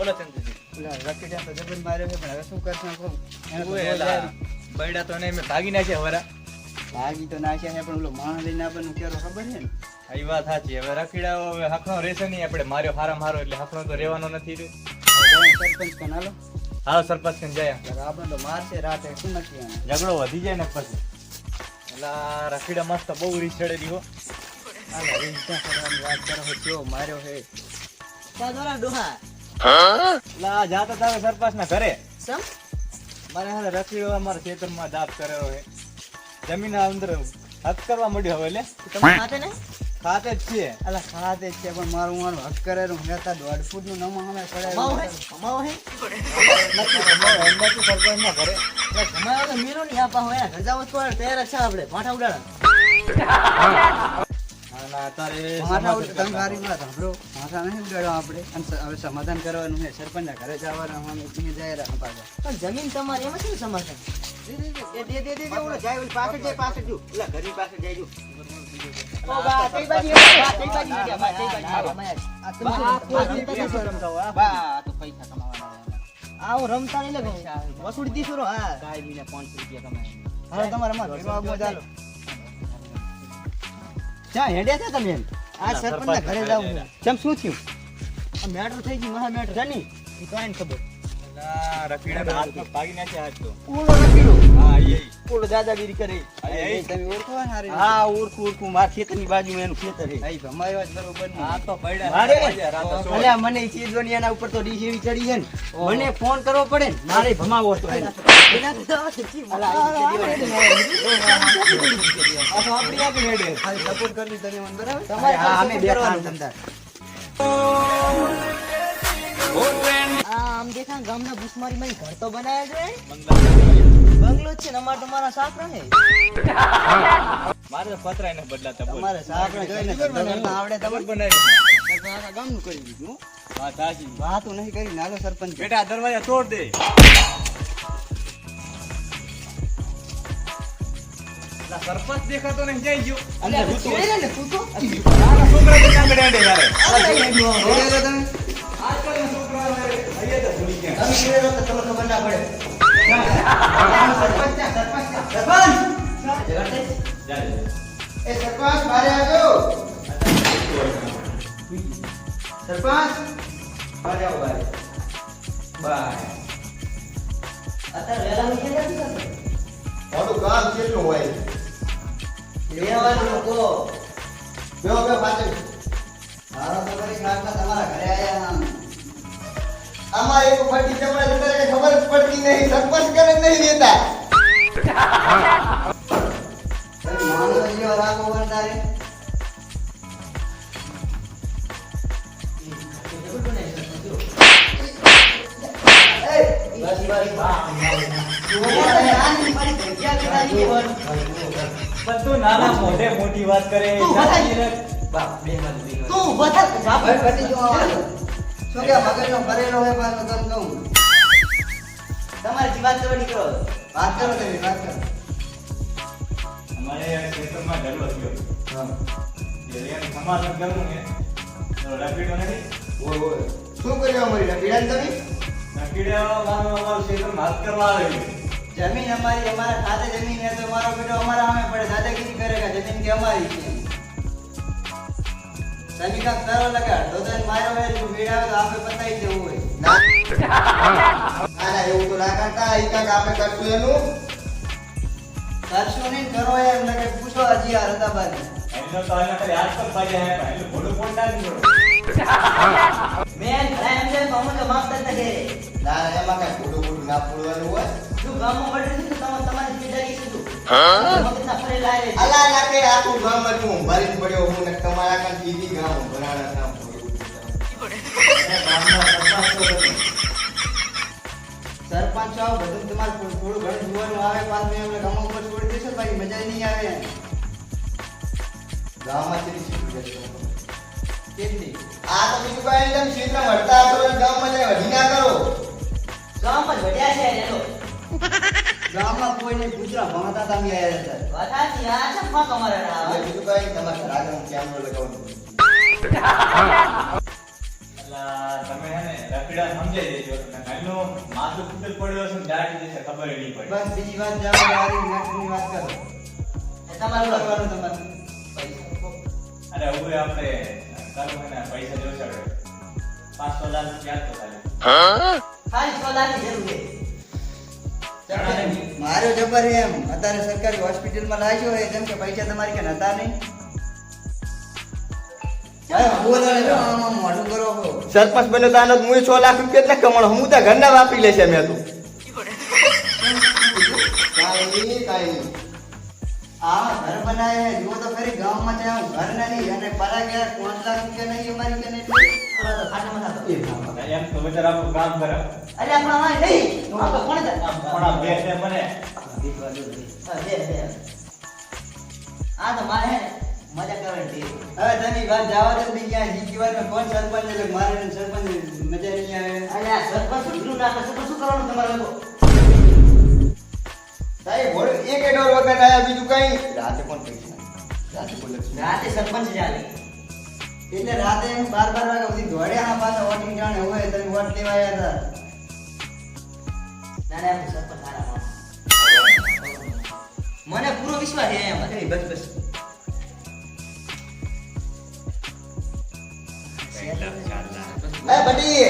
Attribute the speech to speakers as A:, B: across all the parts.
A: બોલો ચંદુજી.
B: રખીડા તો જબન માર્યો છે, પણ હવે શું કરશું કહું? એને તો
A: ઓય
B: રોજ
A: એલા,
B: યાર
A: બૈડા તો નહીં, મેં ભાગી નાખ્યા વરા.
B: ભાગી તો નાખ્યા છે, પણ ઓલો માણસ લઈને આપણને કેરો ખબર છે ને?
A: આ ઈ વાત સાચી. હવે રખીડાઓ હવે હખણો રહેશે નહીં. આપણે માર્યો હારામ હારો એટલે હખણો તો રહેવાનો નથી રહ્યો.
B: સરપંચ કન હાલો.
A: હા સરપંચ ને જાય.
B: આપણે તો મારશે રાતે, શું નક્કી આને?
A: ઝઘડો વધી જાય ને પછી. એલા રખીડા મસ્ત બહુ રીસ ચડેલી હો.
B: હાલો, રીંછા કરવાની વાત કરો છો, કેવો માર્યો છે.
A: એલા જાતા તારે સરપંચ ના ઘરે.
C: સમ
A: મારે હાલે રખીડો અમારા ખેતરમાં દાબ કરેલો છે. જમીન અંદર હક કરવા મળ્યો હવે. એટલે
C: તમારી સાથે ને
A: ખાતે જ છીએ.
B: અલા ખાતે જ છે, પણ મારું હક કરેલું હતા 1.5 ફૂટનું નમો અમે
C: અમાવો હે
B: પડે
C: અમાવો હે
A: નથી સરપંચ ના ઘરે.
C: એટલે જમાયો તો મીરો ની આપા હોય ઘર જાવ તો તૈયાર જ છે આપણે માથા ઉડાડા
A: ના તારે
B: માથા ઉડ તમે મારી વાત સાંભળો, માથા નહીં ઉડાડવા આપણે. અને હવે સમાધાન કરવાનું છે, સરપંચના ઘરે જવાનું, અમે ત્યાં જઈ રહ્યા પાછા.
C: પણ જમીન તમારી એમાં શું સમાધાન
B: ઓલો જાય ઓલી પાછળ જાય, પાછળ જો ઓલા ઘરની પાછળ જાય જો.
C: ઓ બા કઈ બાજુ કઈ બાજુ ગયા બા કઈ બાજુ આ
B: તો પૈસા કમાવાના.
C: આવો રમતા નહીં લાગે વસૂડી દીશું રો હા
B: કાઈ મહિને 500 રૂપિયા કમાય.
C: હાલો તમારા માં ઘરમાં ચાલો
B: ચા હેડ્યા છે તમે એમ?
C: આ સરપંચના ઘરે જાવું
B: ચમ શું થયું?
C: આ મેટર થઈ ગઈ મહા મેટર
B: જાની
C: ઈ તો આઈને ખબર
A: એલા રખીડા હાથમાં ભાગી નાખ્યા આજ તો.
B: ઓલો રખીડો
A: હા એ
B: ઓલો દાદાગીરી કરે.
A: એ
B: તમે ઓળખો ને હારી?
C: હા ઓળખું માર ખેતરની બાજુમાં એનું ખેતર છે
B: ભાઈ ભમાઈ વાત બરોબર નહીં.
A: આ તો બૈડા
C: મારે
A: રાતો સોળ.
C: અલ્યા મને ચીજવાની એના ઉપર તો ડીશ એવી ચડી છે ને મને ફોન કરવો પડે ને મારે ભમાવો હતો એને.
A: આ તો આપણી આગળ હેડે.
B: ખાલી સપોર્ટ કરવી તમે મને બરાબર?
C: તમારે
B: હા, અમે
C: support
B: બે
C: કરવાનું.
B: ખાન ધંધા.
C: આમ દેખા ગામના ભૂસમારી માં ઘર તો બનાવ્યા છે
A: બંગલા.
C: બંગલો જ છે ને અમાર તો મારા સાસરા ને
A: મારે તો પતરાય ને બદલાતા બોલ.
B: તમારે સાપને જોઈને ધંધો કરતા આવડે
A: ખબર
B: તમને?
A: બનાવી.
B: તો આખા ગામનું કરી દીધું હો.
A: વાત સાચી.
B: વાતું નહીં કરી, નાલો સરપંચ.
A: બેટા દરવાજા તોડ દે. એલા સરપંચ દેખાતો નહીં, જઈ ગયો.
B: અંદર
C: તું
B: ઘૂસો.
C: જોઈ લે ને તું તો
A: આના છોકરા તો ક્યાં ગડ્યા હેડે યારે.
B: જોઈ લો તમે.
A: આજકાલના છોકરા અહીંયા તો ભૂલી ગયા.
B: તમે જોઈ લો તો તમને ખબર ના પડે. સરપંચ ક્યાં? સરપંચ ક્યાં? સરપંચ!
A: જાય.
B: એ સરપંચ બારે આવજો. સરપંચ બારે આવો, બારે. બાય.
C: અત્યારે વેલા ઉઠી ગયા નથી
D: મોટું કામ કેટલું હોય?
C: લેવાનું લોકો
D: બેહો બેહો પાછળ.
B: મારો તો કરી ખાટલા તમારા ઘરે આયા આમ.
D: આમાં એક ફટી ચપડા જતા રહે, ખબર જ પડતી નહીં. સરપંચ કરે નહીં દેતા.
B: તમે માણસો જેવા રાખો વરદારે.
A: પણ તું નાના મોઢે મોટી વાત કરે.
C: તું બતાય.
B: બાપ, બે માં બે માં.
C: તું બતા
B: હવે ફટી જો આવવાનો. શું કે મગજનો ભરેલો હોય પાછો તમને કહું.
C: તમારી વાત કરવાની કરો
B: વાત કરો તમે, વાત કરો.
A: અમારે ખેતરમાં ઝઘડો થયો.
B: હા.
A: એટલે એને સમાધાન કરવું ને તો રખીડો નથી.
D: ઓય ઓય. શું કર્યું અમારી રખીડાને તમે?
A: રખીડો અમારું ખેતરમાં હાથ કરવા આવે.
B: જમીન અમારી, અમારા ખાતે જમીન હે તો મારો બેટો અમારા સામે પડે, દાદાગીરી કરેગા. જમીન કે અમારી છે. તમે કાંક કરો લગાડ તો તને માર્યો હોય તો ભીડાવે તો આપણે પતાઈ દેવું હોય.
D: ના ના, એવું તો ના કરતા. ઈ કાંઈક આપણે કરશું એનું.
B: કરશો નહીં, કરો એમ લગે પૂછો હજી આ રતાબાની.
A: એનો તો આના ખાલી હાથ પર ભાગ્યા હે. એટલે ભોળું પોતા નહીં જોડો.
C: મેન એમ છે તો અમને માફતા જ નથી
D: ના ના, એમાં કાંઈ ખોટું ખોટું ના પૂરવાનું હોય.
C: તું ગામમાં પડે છે તો તમારી જિંદગી છે તું મગજના ફરે લાવે છે
D: અલા ના કે આખું ગામ જ હું ભરીને પડ્યો હું ને તમારા કાન કીધી ગામ ભરાણા કામ પડ્યું.
B: સરપંચ આવો બધું તમારે થોડું ઘણું જોવાનું આવે, પાછું એમને ગામ ઉપર છોડી દેશો ભાઈ, મજા નહીં આવે.
D: ગામમાં કેટલી સીટ જશે?
B: કેટલી
D: આ તો બીજું કાંઈ નહીં. તમે સીટમાં વળતા હશો ને ગામમાં જઈને વઢી ના કરો.
C: ગામમાં જ વઢ્યા છે એ તો
B: ગામમાં કોઈ નહીં, ગુજરાત ભણતા તમે આયા હતા.
C: વધારથી આ છે ફાક અમારે
D: એટલે
C: આવે
D: બીજું કાંઈ નહીં. તમારા ઘર આગળ કેમેરો લગાવવાનો.
A: અલા તમે હે ને પીડા સમજાઈ દેજો અને ઘરનું માથું કુતર પડ્યો છે ને દાટી જશે ખબર ય નહીં પડે.
B: બસ બીજી વાત જાઓ મારી નાખની વાત કરો
C: એ તમારું
B: કરવાનું તમારે
A: અરે હવે આપણે તારું મને પૈસા જોશે હવે 500 લાખ રૂપિયા તો ખાલી
C: ખાલી 100 લાખની જરૂર છે.
A: જણાને નહીં.
B: મારો જબર એમ અત્યારે સરકારી હોસ્પિટલમાં લાગ્યો હોય જેમ કે પૈસા તમારી કે નતા નહીં બોલો જો આમાં મોઢું કરો છો.
D: સરપંચ બન્યો તો આનો હું 6 લાખ રૂપિયા એટલે કમાણો હું તો ઘરના વાપરી લેશે મેં તો
B: કાંઈ નહીં. આ ઘર બનાવે જો તો ખરી ગામમાં ત્યાં ઘર નથી અને પરા ગયા 5 લાખ રૂપિયા નહીં અમારી કે નહીં
C: થોડા તો ખાટામાં થતો.
A: એમ તો બચારા આપણું કામ કરે
C: અરે આપણા માં નહીં આ તો કોણ છે?
A: પણ આ બે ને મને
C: હા, બે. આ તો મારે હે ને મજા કરવાની છે.
B: હવે તમે વાત જવા દો બીજા જીતવાના કોણ સરપંચ એટલે મારે ને સરપંચ મજા નહીં આવે
C: અરે આ સરપંચ શું ભીલું નાખે છે? પણ શું કરવાનું તમારે લોકો?
D: સાહેબ બોલ એક ડોર વગર આયા બીજું કઈ રાતે પણ પૈસા રાતે બોલે
C: રાતે સરપંચ ચાલે.
B: એટલે રાતે 12 વાગ્યા સુધી દોડ્યા પાછા વોટિંગ જાણે હોય તમે વોટ લેવા આવ્યા હતા
C: ના, ના, સરપંચ સારા માણસ. મને પૂરો વિશ્વાસ છે એમ.
B: અરે બસ બસ
D: એ બટી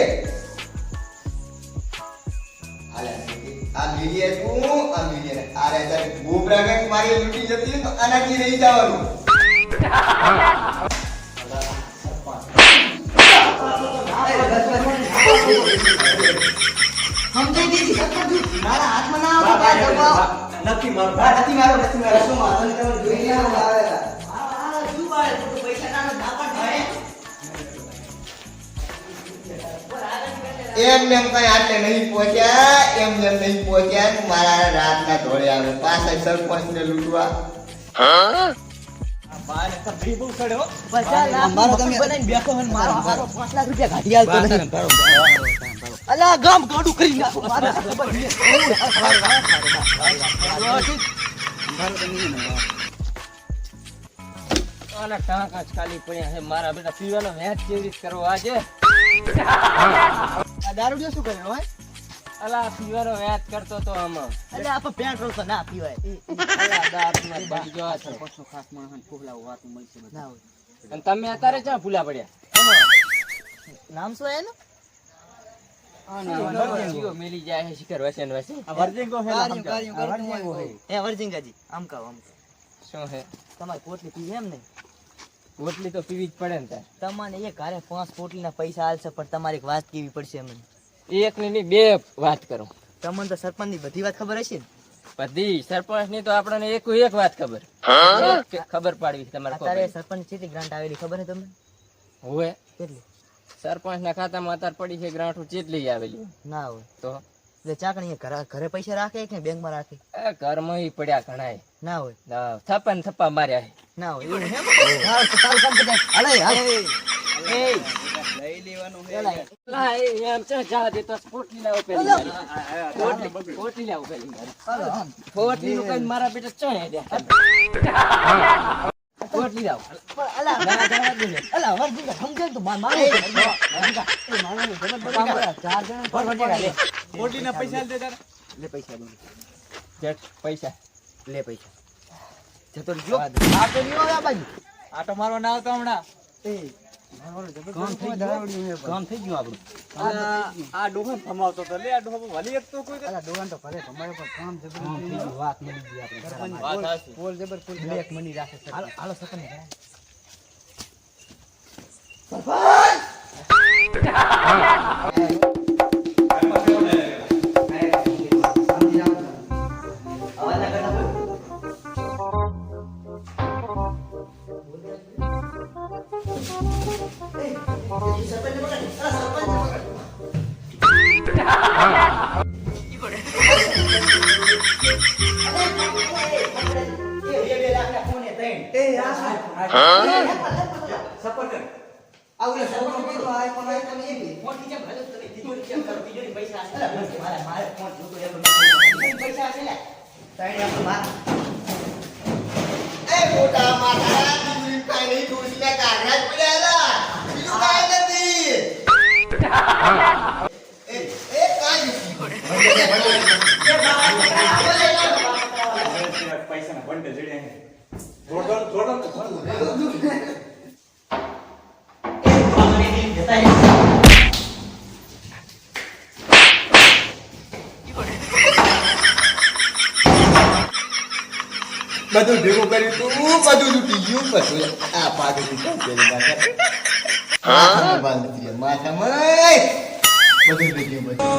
D: આ લીલીએ તું આ લીલીએ આ રે તારે ગોબરા કે મારી લૂટી જતી તો આનાથી રહી જવાનું
C: સમજાઈ દીધી સરપંચ. મારા હાથમાં ના આવે બહાર દબાવો.
A: નથી મારું
B: નથી મારો શું વાંધો નહીં તમે જોઈ લ્યો આવેલા
C: આ શું વાળે? તો પૈસા ના ના પણ થાય.
D: એમને એમ કઈ આટલે નહીં પહોંચ્યા એમને એમ નહીં પહોંચ્યા ને મારા રાતના ધોળે આવે પાછા સરપંચ ને લૂંટવા
A: બાને તો ભી બહુ સડ્યો
C: 50 લાખ
B: મારો
C: મકાન
B: તમે-
C: બનાવીને બેઠો હોય ને મારો હારો 5 લાખ રૂપિયા કાઢી આલતો નહીં. અલા ગામ ગાડું કરી નાખો. મારા ખબર નહીં.
E: આના ટાંકા જ ખાલી પડ્યા છે મારા બેટા પીવાનો મેચ કેવી રીતે કરવો આજે
C: આ દારૂડિયો શું કર્યો હોય?
E: અલા પીવાનો મેચ કરતો તો આમાં
C: એટલે આપણે પેટ્રોલ તો ના પીવાય.
E: અલા દારૂમાં પડી ગયો છે.
C: ના હોય.
E: અને તમે અત્યારે ક્યાં ભૂલા પડ્યા
C: નામ શું એનું?
E: જીવો મિલી જાય છે શિખર વસે ને વસે
A: આ વર્જિંગો હે
C: એ વર્જિંગાજી આમ કહો આમ કહો.
E: શું છે
C: તમારે પોટલી પીવી એમ નહીં?
E: પોટલી તો પીવી જ પડે ને તાર
C: તમને એ ઘરે 5 પોટલીના પૈસા આલશે પણ તમારે એક વાત કેવી પડશે મને.
E: એક ની નહીં બે વાત કરું
C: તમને તો સરપંચની બધી વાત ખબર હશે ને?
E: બધી સરપંચ ની તો આપણને એક વાત ખબર ખબર પાડવી છે તમારે
C: અત્યારે સરપંચ કેટલી ગ્રાન્ટ આવેલી ખબર છે તમને?
E: હોય
C: કેટલી?
E: સરપંચ ના ખાતામાં અત્યારે પડી છે ગ્રાંઠું ચેટલી આવેલી
C: ના હોય.
E: તો
C: એટલે ચાકણી ઘરે પૈસા રાખે કે બેંકમાં રાખે?
E: ઘરમાં ય પડ્યા ઘણાય
C: ના હોય.
E: થપ્પા ને થપ્પા માર્યા છે
C: ના હોય એવું એમ? હાલ તો તારું કામ કરી નાખ. હાલે હાલ.
B: લઈ લેવાનું
E: લા, એ એમ છે, જા દે તો પોટલી લાવો પેલી મારી. પોટલી લાવો પેલી મારી. પોટલી નું કઈ મારા બેટા ચોય દે પોટલી લાવો
C: અલા જવા દે ને. અલા વર્જિંગા સમજાય ને તો મારું છે. વર્જિંગા, એ મારું છે. કામ કરે. 4 જણા પર વર્જિંગા લે.
A: કોટીના પૈસા દે તારે
C: લે પૈસા લે.
E: જેટ પૈસા
C: લે પૈસા. જતો જો. આ તો નહીં આવે આ બાજુ.
A: આટો મારવા ના આવતો હમણાં
C: કામ થઈ ગયું. કામ થઈ ગયું આપણું.
A: આ ડોહન ફમાવતો તો લે આ ડોહો વલી એક તો કોઈ
B: અલા દોવાન તો કરે તમારે પર કામ જબર
C: કામ થઈ ગયું. વાત મળી ગઈ આપણે.
E: વાત હાચી.
B: પોલ જબર પોલ
C: બ્લેક મની રાખે છે. હાલો સરપંચ ને. અવાજ ના કરતા બોલ.
B: આવલે સપોર્ટ કીધું આ પણ આ તમે એ બી
C: ફોન નીચે ભલે તમે તિજોરી ચેક કરો. તિજોરી પૈસા હશે. મારે ફોન જોતો એમ. પૈસા હશે ને?
B: તાઈ આપણે માર
D: એ મોટા માથા દીકરી કાઈ નહીં દોશીના કાઢ્યા જ પડ્યા બીજું કાઈ નથી
A: પૈસાના બંડલ જડ્યા
D: બધું ભેગું કર્યું તું બધું લૂટી ગયું બધું આ પાઘડી માથામાં બધું લૂટી ગયું બધું